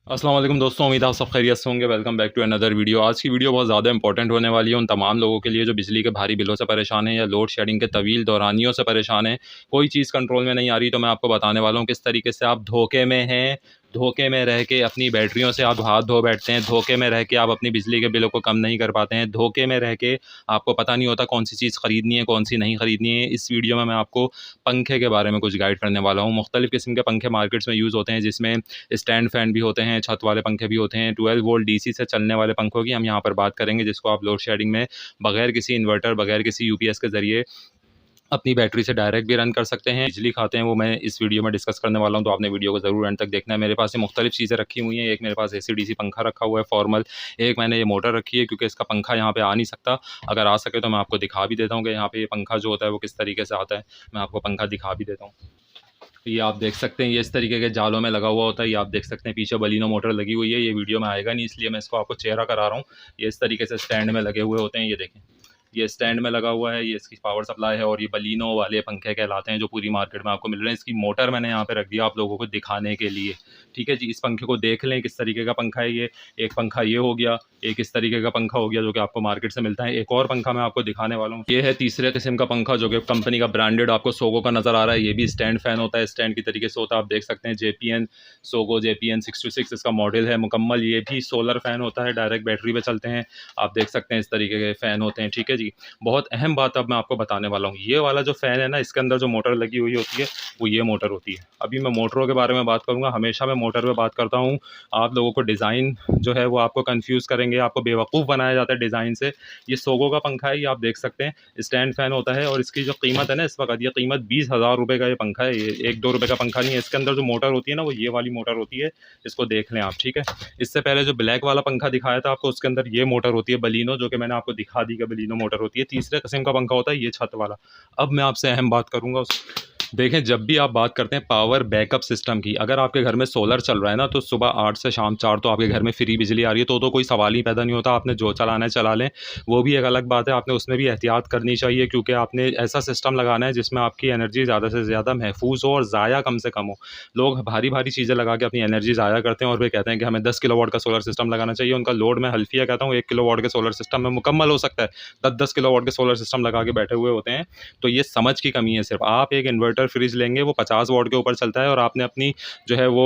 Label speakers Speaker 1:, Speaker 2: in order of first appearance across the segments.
Speaker 1: अस्सलाम वालेकुम दोस्तों, उम्मीद है आप सब खैरियत से होंगे। Welcome back to another video. आज की वीडियो बहुत ज़्यादा इंपॉर्टेंट होने वाली है उन तमाम लोगों के लिए जो बिजली के भारी बिलों से परेशान हैं या लोड शेडिंग के तवील दौरानियों से परेशान हैं। कोई चीज़ कंट्रोल में नहीं आ रही, तो मैं आपको बताने वाला हूँ किस तरीके से आप धोखे में हैं। धोखे में रह के अपनी बैटरियों से आप हाथ धो बैठते हैं, धोखे में रह के आप अपनी बिजली के बिलों को कम नहीं कर पाते हैं, धोखे में रह के आपको पता नहीं होता कौन सी चीज़ ख़रीदनी है, कौन सी नहीं ख़रीदनी है। इस वीडियो में मैं आपको पंखे के बारे में कुछ गाइड करने वाला हूँ। मुख्तलिफ़ किस्म के पंखे मार्केट्स में यूज़ होते हैं, जिसमें स्टैंड फ़ैन भी होते हैं, छत वाले पंखे भी होते हैं। 12 वोल्ट डीसी से चलने वाले पंखों की हम यहाँ पर बात करेंगे, जिसको आप लोड शेडिंग में बगैर किसी इन्वर्टर, बगैर किसी यूपीएस के ज़रिए अपनी बैटरी से डायरेक्ट भी रन कर सकते हैं। बिजली खाते हैं वो मैं इस वीडियो में डिस्कस करने वाला हूँ, तो आपने वीडियो को ज़रूर एंड तक देखना है। मेरे पास ये मुख्तलिफ चीज़ें रखी हुई हैं। एक मेरे पास एसी डीसी पंखा रखा हुआ है फॉर्मल। एक मैंने ये मोटर रखी है, क्योंकि इसका पंखा यहाँ पे आ नहीं सकता। अगर आ सके तो मैं आपको दिखा भी देता हूँ कि यहाँ पे ये पंखा जो होता है वो किस तरीके से आता है। मैं आपको पंखा दिखा भी देता हूँ। ये आप देख सकते हैं, ये इस तरीके के जालों में लगा हुआ होता है। ये आप देख सकते हैं पीछे बलिनो मोटर लगी हुई है। ये वीडियो में आएगा नहीं, इसलिए मैं इसको आपको चेहरा करा रहा हूँ। ये इस तरीके से स्टैंड में लगे हुए होते हैं। ये देखें, ये स्टैंड में लगा हुआ है, ये इसकी पावर सप्लाई है, और ये बलिनो वाले पंखे कहलाते हैं जो पूरी मार्केट में आपको मिल रहे हैं। इसकी मोटर मैंने यहाँ पे रख दिया आप लोगों को दिखाने के लिए। ठीक है जी, इस पंखे को देख लें किस तरीके का पंखा है ये। एक पंखा ये हो गया, एक इस तरीके का पंखा हो गया जो कि आपको मार्केट से मिलता है। एक और पंखा मैं आपको दिखाने वाला हूँ, ये है तीसरे किस्म का पंखा जो कि कंपनी का ब्रांडेड आपको सोगो का नज़र आ रहा है। ये भी स्टैंड फैन होता है, स्टैंड की तरीके से होता है। आप देख सकते हैं JPN सोगो JPN 626 इसका मॉडल है मुकम्मल। ये भी सोलर फैन होता है, डायरेक्ट बैटरी पे चलते हैं। आप देख सकते हैं इस तरीके के फ़ैन होते हैं। ठीक है जी, बहुत अहम बात अब मैं आपको बताने वाला हूँ। ये वाला जो फ़ैन है ना, इसके अंदर जो मोटर लगी हुई होती है वो ये मोटर होती है। अभी मैं मोटरों के बारे में बात करूँगा, हमेशा मैं मोटर पे बात करता हूँ। आप लोगों को डिज़ाइन जो है वो आपको कन्फ्यूज़ करेंगे, आपको बेवकूफ़ बनाया जाता है डिज़ाइन से। ये सोगो का पंखा है, ये आप देख सकते हैं स्टैंड फ़ैन होता है, और इसकी जो कीमत है ना इस वक्त, ये कीमत 20,000 रुपये का ये पंखा है। ये 1-2 रुपये का पंखा नहीं है। इसके अंदर जो मोटर होती है ना वो ये वाली मोटर होती है, इसको देख लें आप। ठीक है, इससे पहले जो ब्लैक वाला पंखा दिखाया था आपको, उसके अंदर ये मोटर होती है बलिनो, जो कि मैंने आपको दिखा दी कि बलिनो मोटर होती है। तीसरे किस्म का पंखा होता है ये छत वाला। अब मैं आपसे अहम बात करूँगा उस देखें, जब भी आप बात करते हैं पावर बैकअप सिस्टम की, अगर आपके घर में सोलर चल रहा है ना, तो सुबह 8 से शाम 4 तो आपके घर में फ्री बिजली आ रही है, तो कोई सवाल ही पैदा नहीं होता। आपने जो चलाना है चला लें, वो भी एक अलग बात है। आपने उसमें भी एहतियात करनी चाहिए, क्योंकि आपने ऐसा सिस्टम लगाना है जिसमें आपकी एनर्जी ज़्यादा से ज़्यादा महफूज हो और ज़ाया कम से कम हो। लोग भारी भारी चीज़ें लगा के अपनी एनर्जी ज़ाया करते हैं और वे कहते हैं कि हमें 10 किलोवाट का सोलर सिस्टम लगाना चाहिए। उनका लोड मैं हल्फिया कहता हूँ 1 किलोवाट के सोलर सिस्टम में मुकम्मल हो सकता है। 10-10 किलोवाट के सोलर सिस्टम लगा के बैठे हुए होते हैं। तो ये समझ की कमी है सिर्फ। आप एक इन्वर्टर फ्रिज लेंगे, वो 50 वॉट के ऊपर चलता है, और आपने अपनी जो है वो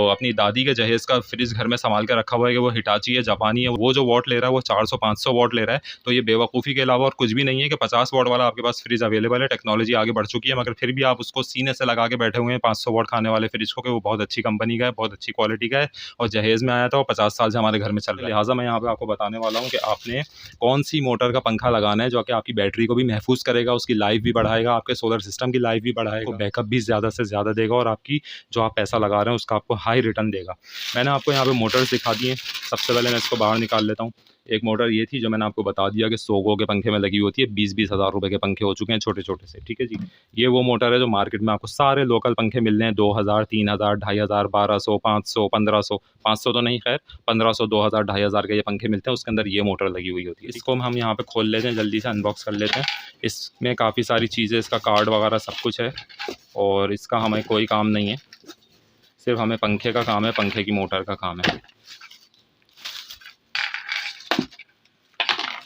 Speaker 1: अपनी दादी के जहेज़ का फ्रिज घर में संभाल के रखा हुआ है कि वो हिटाची है, जापानी है, वो जो वॉट ले रहा है वो 400-500 वॉट ले रहा है। तो ये बेवकूफ़ी के अलावा और कुछ भी नहीं है कि 50 वॉट वाला आपके पास फ्रिज अवेलेबल है। टेक्नोलॉजी आगे बढ़ चुकी है, मगर फिर भी आप उसको सीने से लगा के बैठे हुए हैं 500 वॉट खाने वाले फ्रिज को, कि वो बहुत अच्छी कंपनी का है, बहुत अच्छी क्वालिटी का है, और जहेज़ में आया था, और 50 साल से हमारे घर में चल रहा है। लिहाजा मैं यहाँ पे आपको बताने वाला हूँ कि आपने कौन सी मोटर का पंखा लगाना है जो कि आपकी बैटरी को भी महफूज करेगा, उसकी लाइफ भी बढ़ाएगा, आपके सोलर सिस्टम की लाइफ भी बढ़ाएगा, बैकअप भी ज़्यादा से ज़्यादा देगा, और आपकी जो आप पैसा लगा रहे हैं उसका आपको हाई रिटर्न देगा। मैंने आपको यहाँ पे मोटर्स दिखा दी हैं। सबसे पहले मैं इसको बाहर निकाल लेता हूँ। एक मोटर ये थी जो मैंने आपको बता दिया कि सोगो के पंखे में लगी होती है। 20-20 हज़ार रुपए के पंखे हो चुके हैं छोटे छोटे से। ठीक है जी, ये वो मोटर है जो मार्केट में आपको सारे लोकल पंखे मिल रहे हैं। 2,000, 3,000, 2,500, 1,200, 500, 1,500, 500 तो नहीं, खैर 1,500, 2,000, 2,500 के ये पंखे मिलते हैं। उसके अंदर ये मोटर लगी हुई होती है। इसको हम यहाँ पे खोल लेते हैं, जल्दी से अनबॉक्स कर लेते हैं। इसमें काफ़ी सारी चीज़ें, इसका कार्ड वगैरह सब कुछ है, और इसका हमें कोई काम नहीं है, सिर्फ हमें पंखे का काम है, पंखे की मोटर का काम है।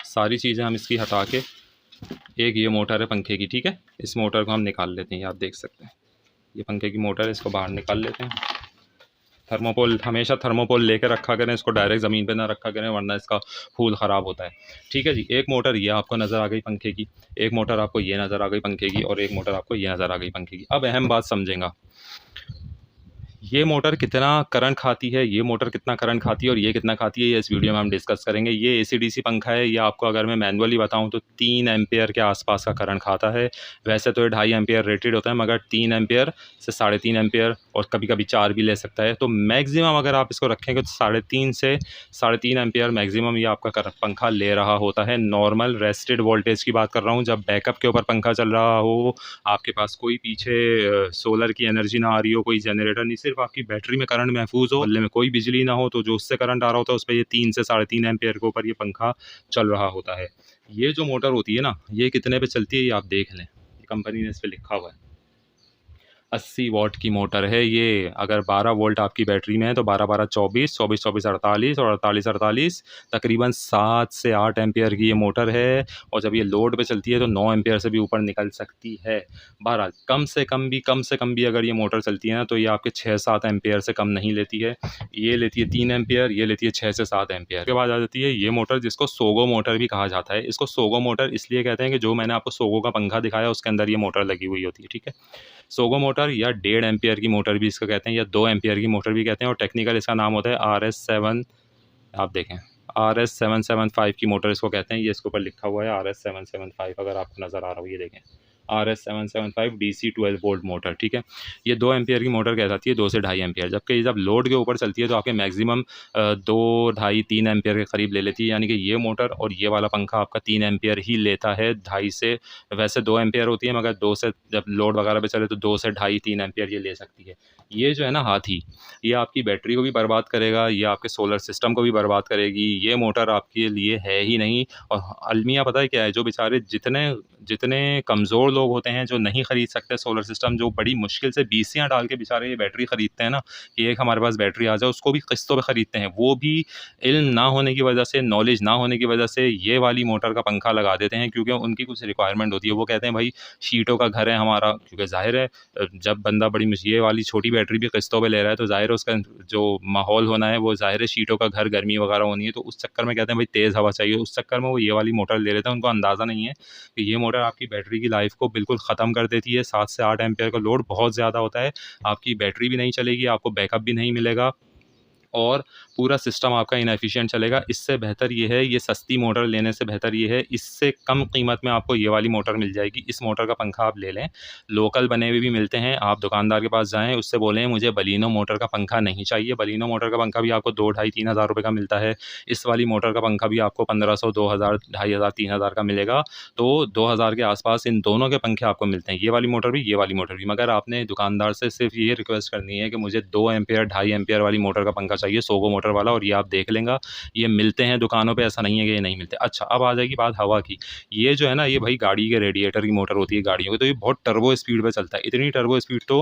Speaker 1: सारी चीज़ें हम इसकी हटा के, एक ये मोटर है पंखे की, ठीक है, इस मोटर को हम निकाल लेते हैं। ये आप देख सकते हैं, ये पंखे की मोटर है, इसको बाहर निकाल लेते हैं। थर्मोकोल, हमेशा थर्मोकोल लेके रखा करें, इसको डायरेक्ट ज़मीन पे ना रखा करें, वरना इसका फूल ख़राब होता है। ठीक है जी, एक मोटर ये आपको नज़र आ गई पंखे की, एक मोटर आपको ये नज़र आ गई पंखे की, और एक मोटर आपको ये नज़र आ गई पंखे की। अब अहम बात समझेंगा, ये मोटर कितना करंट खाती है, ये मोटर कितना करंट खाती है, और ये कितना खाती है, ये इस वीडियो में हम डिस्कस करेंगे। ये AC/DC पंखा है, ये आपको अगर मैं मैनुअली बताऊं तो 3 एम्पेयर के आसपास का करंट खाता है। वैसे तो ये 2.5 एम्पेयर रेटेड होता है, मगर 3 एम्पेयर से 3.5 एम्पेयर, और कभी कभी 4 भी ले सकता है। तो मैक्सिमम अगर आप इसको रखेंगे तो 3.5 से 3.5 एम्पेयर मैक्सिमम ये आपका पंखा ले रहा होता है। नॉर्मल रेस्टेड वोल्टेज की बात कर रहा हूँ, जब बैकअप के ऊपर पंखा चल रहा हो, आपके पास कोई पीछे सोलर की एनर्जी ना आ रही हो, कोई जनरेटर नहीं, सिर्फ आपकी बैटरी में करंट महफूज हो, बल्ले में कोई बिजली ना हो, तो जो उससे करंट आ रहा होता है उस पर ये 3 से 3.5 एम्पेयर के ऊपर ये पंखा चल रहा होता है। ये जो मोटर होती है ना, ये कितने पे चलती है ये आप देख लें, ये कंपनी ने इस पर लिखा हुआ है। 80 वॉट की मोटर है ये। अगर 12 वोल्ट आपकी बैटरी में है तो 12-12 24, 24-24 48 और 48-48 तकरीबन 7 से 8 एम्पियर की ये मोटर है। और जब ये लोड पे चलती है तो 9 एम्पियर से भी ऊपर निकल सकती है। बहरहाल कम से कम भी अगर ये मोटर चलती है ना तो ये आपके 6-7 एम्पियर से कम नहीं लेती है। ये लेती है 3 एम्पियर, ये लेती है 6 से 7 एम्पियर। उसके बाद आ जाती है ये मोटर जिसको सोगो मोटर भी कहा जाता है। इसको सोगो मोटर इसलिए कहते हैं कि जो मैंने आपको सोगो का पंखा दिखाया उसके अंदर ये मोटर लगी हुई होती है, ठीक है। सोगो मोटर या 1.5 एम्पियर की मोटर भी इसको कहते हैं, या 2 एम्पियर की मोटर भी कहते हैं, और टेक्निकल इसका नाम होता है RS7। आप देखें, RS775 की मोटर इसको कहते हैं। ये इसके ऊपर लिखा हुआ है RS775, अगर आपको नज़र आ रहा हो, ये देखें RS775 DC 12 वोल्ट मोटर, ठीक है। ये 2 एम्पियर की मोटर कहलाती है, 2 से 2.5 एम्पियर। जबकि जब लोड के ऊपर चलती है तो आपके मैक्सिमम 2, 2.5, 3 एम्पियर के करीब ले लेती है। यानी कि ये मोटर और ये वाला पंखा आपका 3 एम्पियर ही लेता है, 2.5 से, वैसे 2 एम्पियर होती है मगर 2 से, जब लोड वगैरह पे चले तो 2 से 2.5, 3 एम्पियर ये ले सकती है। ये जो है ना हाथी, ये आपकी बैटरी को भी बर्बाद करेगा, ये आपके सोलर सिस्टम को भी बर्बाद करेगी। ये मोटर आपके लिए है ही नहीं। और अलमिया पता है क्या है, जो बेचारे जितने जितने कमज़ोर लोग होते हैं, जो नहीं ख़रीद सकते सोलर सिस्टम, जो बड़ी मुश्किल से बीसियाँ डाल के बेचारे ये बैटरी ख़रीदते हैं ना, कि एक हमारे पास बैटरी आ जाए, उसको भी किस्तों पे ख़रीदते हैं। वो भी इल्म ना होने की वजह से, नॉलेज ना होने की वजह से ये वाली मोटर का पंखा लगा देते हैं, क्योंकि उनकी कुछ रिक्वायरमेंट होती है। वो कहते हैं भाई शीटों का घर है हमारा, क्योंकि ज़ाहिर है जब बंदा बड़ी ये वाली छोटी बैटरी भी किस्तों पे ले रहा है तो ज़ाहिर है उसका जो माहौल होना है वो ज़ाहिर है शीटों का घर, गर्मी वगैरह होनी है, तो उस चक्कर में कहते हैं भाई तेज़ हवा चाहिए। उस चक्कर में वो ये वाली मोटर ले लेते हैं। उनको अंदाज़ा नहीं है कि ये मोटर आपकी बैटरी की लाइफ को बिल्कुल ख़त्म कर देती है। 7 से 8 एम्पियर का लोड बहुत ज़्यादा होता है, आपकी बैटरी भी नहीं चलेगी, आपको बैकअप भी नहीं मिलेगा और पूरा सिस्टम आपका इनएफिशिएंट चलेगा। इससे बेहतर ये है, ये सस्ती मोटर लेने से बेहतर ये है, इससे कम कीमत में आपको ये वाली मोटर मिल जाएगी। इस मोटर का पंखा आप ले लें, लोकल बने हुए भी मिलते हैं। आप दुकानदार के पास जाएँ, उससे बोलें मुझे बलिनो मोटर का पंखा नहीं चाहिए। बलिनो मोटर का पंखा भी आपको 2 ढाई 3 हज़ार रुपये का मिलता है। इस वाली मोटर का पंखा भी आपको 1500, 2000, 2500, 3000 का मिलेगा। तो 2000 के आसपास इन दोनों के पंखे आपको मिलते हैं, ये वाली मोटर भी, ये वाली मोटर भी। मगर आपने दुकानदार से सिर्फ ये रिक्वेस्ट करनी है कि मुझे 2 एम्पियर, 2.5 एम्पियर वाली मोटर का पंखा चाहिए, सोगो मोटर वाला, और ये आप देख लेंगे, ये मिलते हैं दुकानों पे, ऐसा नहीं है कि ये नहीं मिलते। अच्छा, अब आ जाएगी बात हवा की। ये जो है ना, ये भाई गाड़ी के रेडिएटर की मोटर होती है गाड़ियों की, तो ये बहुत टर्बो स्पीड पे चलता है। इतनी टर्बो स्पीड तो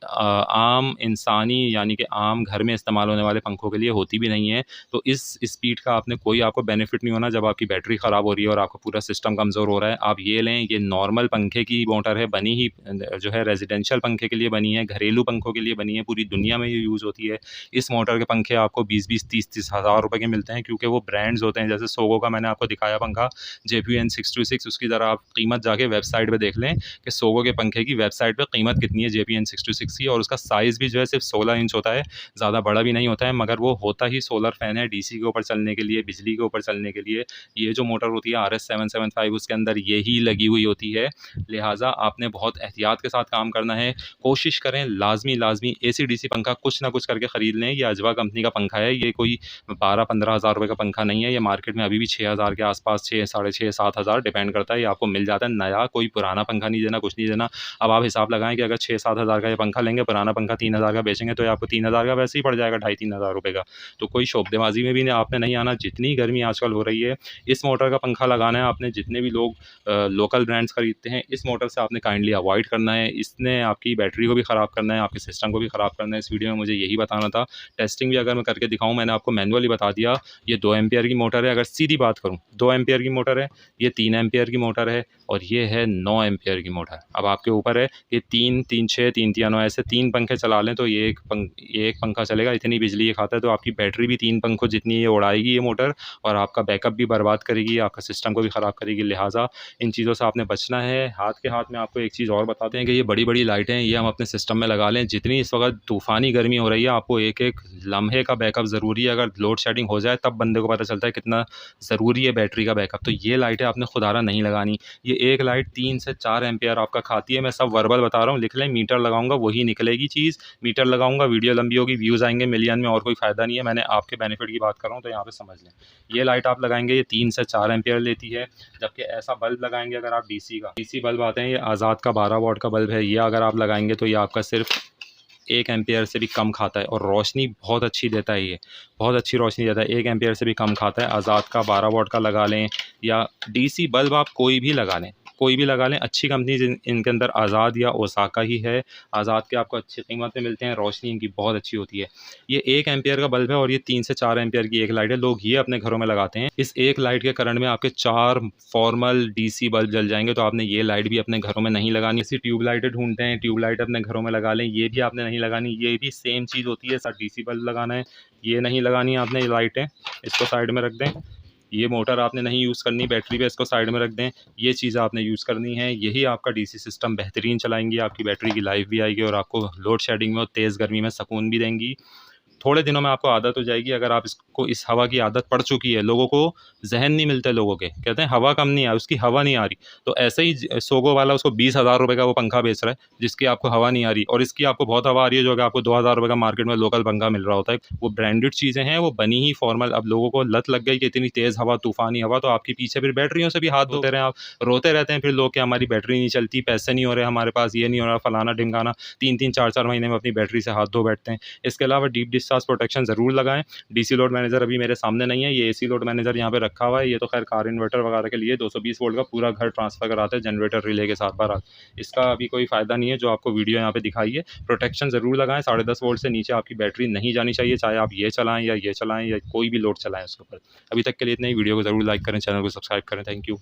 Speaker 1: आम इंसानी यानी कि आम घर में इस्तेमाल होने वाले पंखों के लिए होती भी नहीं है। तो इस स्पीड का आपने कोई आपको बेनिफिट नहीं होना जब आपकी बैटरी ख़राब हो रही है और आपका पूरा सिस्टम कमज़ोर हो रहा है। आप ये लें, ये नॉर्मल पंखे की मोटर है, बनी ही जो है रेजिडेंशियल पंखे के लिए बनी है, घरेलू पंखों के लिए बनी है, पूरी दुनिया में ये यूज़ होती है। इस मोटर के पंखे आपको 20-20, 30-30 हज़ार रुपये के मिलते हैं, क्योंकि वो ब्रांड्स होते हैं। जैसे सोगो का मैंने आपको दिखाया पंखा JPN 626, उसकी ज़रा आप कीमत जाके वेबसाइट पे देख लें कि सोगो के पंखे की वेबसाइट पे कीमत कितनी है JPN 626 की। और उसका साइज़ भी जो है सिर्फ 16 इंच होता है, ज़्यादा बड़ा भी नहीं होता है, मगर वो होता ही सोलर फ़ैन है, DC के ऊपर चलने के लिए, बिजली के ऊपर चलने के लिए। ये जो मोटर होती है RS775, उसके अंदर यही लगी हुई होती है। लिहाजा आपने बहुत एहतियात के साथ काम करना है। कोशिश करें लाजमी AC/DC पंखा कुछ ना कुछ करके ख़रीद लें। ये अजवा कंपनी का पंखा है, ये कोई 12-15 हज़ार रुपये का पंखा नहीं है। ये मार्केट में अभी भी 6000 के आसपास, 6, साढ़े 6, 7 हज़ार डिपेंड करता है, ये आपको मिल जाता है नया। कोई पुराना पंखा नहीं देना, कुछ नहीं देना। अब आप हिसाब लगाएं कि अगर 6-7 हज़ार का ये पंखा लेंगे, पुराना पंखा 3000 का बेचेंगे, तो ये आपको 3000 का वैसे ही पड़ जाएगा, 2.5-3 हज़ार रुपये का। तो कोई शोबदेबाजी में भी आपने नहीं आना। जितनी गर्मी आजकल हो रही है, इस मोटर का पंखा लगाना है आपने। जितने भी लोग लोकल ब्रांड्स खरीदते हैं, इस मोटर से आपने काइंडली अवॉइड करना है। इसने आपकी बैटरी को भी ख़राब करना है, आपके सिस्टम को भी ख़राब करना है। इस वीडियो में मुझे यही बताना था। टेस्टिंग भी अगर मैं करके दिखाऊँ, मैंने आपको मैनुअली बता दिया। ये 2 एम्पियर की मोटर है, अगर सीधी बात करूँ 2 एम्पियर की मोटर है, ये 3 एम्पियर की मोटर है, और ये है 9 एम्पियर की मोटर। अब आपके ऊपर है, ये 3, 3, 6, 3, 3, 9 ऐसे 3 पंखे चला लें तो ये एक पंखा चलेगा। इतनी बिजली ये खाता है, तो आपकी बैटरी भी 3 पंखों जितनी ये उड़ाएगी ये मोटर, और आपका बैकअप भी बर्बाद करेगी, आपका सिस्टम को भी ख़राब करेगी। लिहाजा इन चीज़ों से आपने बचना है। हाथ के हाथ में आपको एक चीज़ और बताते हैं कि ये बड़ी बड़ी लाइटें हैं, ये हम अपने सिस्टम में लगा लें। जितनी इस वक्त तूफ़ानी गर्मी हो रही है, आपको एक एक लम्हे का बैकअप ज़रूरी है। अगर लोड शेडिंग हो जाए तब बंदे को पता चलता है कितना ज़रूरी है बैटरी का बैकअप। तो ये लाइटें आपने खुदारा नहीं लगानी। ये एक लाइट 3 से 4 एम्पियर आपका खाती है। मैं सब वर्बल बता रहा हूँ, लिख लें। मीटर लगाऊंगा वही निकलेगी चीज़। मीटर लगाऊंगा, वीडियो लंबी होगी, व्यूज़ आएंगे मिलियन में, और कोई फ़ायदा नहीं है। मैंने आपके बेनिफिट की बात कर रहा हूँ, तो यहाँ पे समझ लें। ये लाइट आप लगाएंगे, ये 3 से 4 एम्पियर लेती है। जबकि ऐसा बल्ब लगाएंगे अगर आप DC बल्ब आते हैं, ये आज़ाद का 12 वॉट का बल्ब है, ये अगर आप लगाएंगे तो ये आपका सिर्फ 1 एम्पियर से भी कम खाता है, और रोशनी बहुत अच्छी देता है। ये बहुत अच्छी रोशनी देता है, 1 एम्पियर से भी कम खाता है। आज़ाद का 12 वॉट का लगा लें, या DC बल्ब आप कोई भी लगा लें, कोई भी लगा लें, अच्छी कंपनी इनके अंदर आज़ाद या ओसाका ही है। आज़ाद के आपको अच्छी कीमत में मिलते हैं, रोशनी इनकी बहुत अच्छी होती है। ये 1 एम्पीयर का बल्ब है और ये 3 से 4 एम्पीयर की एक लाइट है। लोग ये अपने घरों में लगाते हैं। इस एक लाइट के करंट में आपके 4 फॉर्मल डीसी बल्ब जल जाएँगे, तो आपने ये लाइट भी अपने घरों में नहीं लगानी। ऐसी ट्यूब लाइटें ढूँढते हैं, ट्यूब लाइट अपने घरों में लगा लें, ये भी आपने नहीं लगानी। ये भी सेम चीज़ होती है, साथ डीसी बल्ब लगाना है, ये नहीं लगानी है आपने ये लाइटें, इसको साइड में रख दें। ये मोटर आपने नहीं यूज़ करनी बैटरी पे, इसको साइड में रख दें। ये चीज़ आपने यूज़ करनी है, यही आपका डीसी सिस्टम बेहतरीन चलाएँगी, आपकी बैटरी की लाइफ भी आएगी और आपको लोड शेडिंग में और तेज़ गर्मी में सुकून भी देंगी। थोड़े दिनों में आपको आदत हो जाएगी। अगर आप इसको, इस हवा की आदत पड़ चुकी है, लोगों को ज़हन नहीं मिलते लोगों के, कहते हैं हवा कम नहीं है, उसकी हवा नहीं आ रही। तो ऐसे ही सोगो वाला उसको 20,000 रुपए का वो पंखा बेच रहा है, जिसकी आपको हवा नहीं आ रही, और इसकी आपको बहुत हवा आ रही है, जो कि आपको 2,000 रुपए का मार्केट में लोकल पंखा मिल रहा होता है। वो ब्रांडेड चीज़ें हैं, वो बनी ही फॉर्मल। अब लोगों को लत लग गई कि इतनी तेज़ हवा, तूफ़ानी हवा, तो आपके पीछे फिर बैटरियों से भी हाथ धोते रहें आप, रोते रहते हैं फिर लोग कि हमारी बैटरी नहीं चलती, पैसे नहीं हो रहे हमारे पास, ये नहीं हो रहा, फलाना ढिमकाना। 3-3 4-4 महीने में अपनी बैटरी से हाथ धो बैठते हैं। इसके अलावा डीप डिस्चार्ज प्रोटेक्शन ज़रूर लगाएं। डीसी लोड मैनेजर अभी मेरे सामने नहीं है, ये एसी लोड मैनेजर यहाँ पे रखा हुआ है। ये तो खैर कार इन्वर्टर वगैरह के लिए 220 वोल्ट का पूरा घर ट्रांसफर कराते हैं जनरेटर रिले के साथ बाहर। इसका अभी कोई फ़ायदा नहीं है जो आपको वीडियो यहाँ पे दिखाई है। प्रोटेक्शन ज़रूर लगाएं, 10.5 वोल्ट से नीचे आपकी बैटरी नहीं जानी चाहिए, चाहे आप ये चलाएं या कोई भी लोड चलाएं उसके ऊपर। अभी तक के लिए इतना ही। वीडियो को ज़रूर लाइक करें, चैनल को सब्सक्राइब करें। Thank you.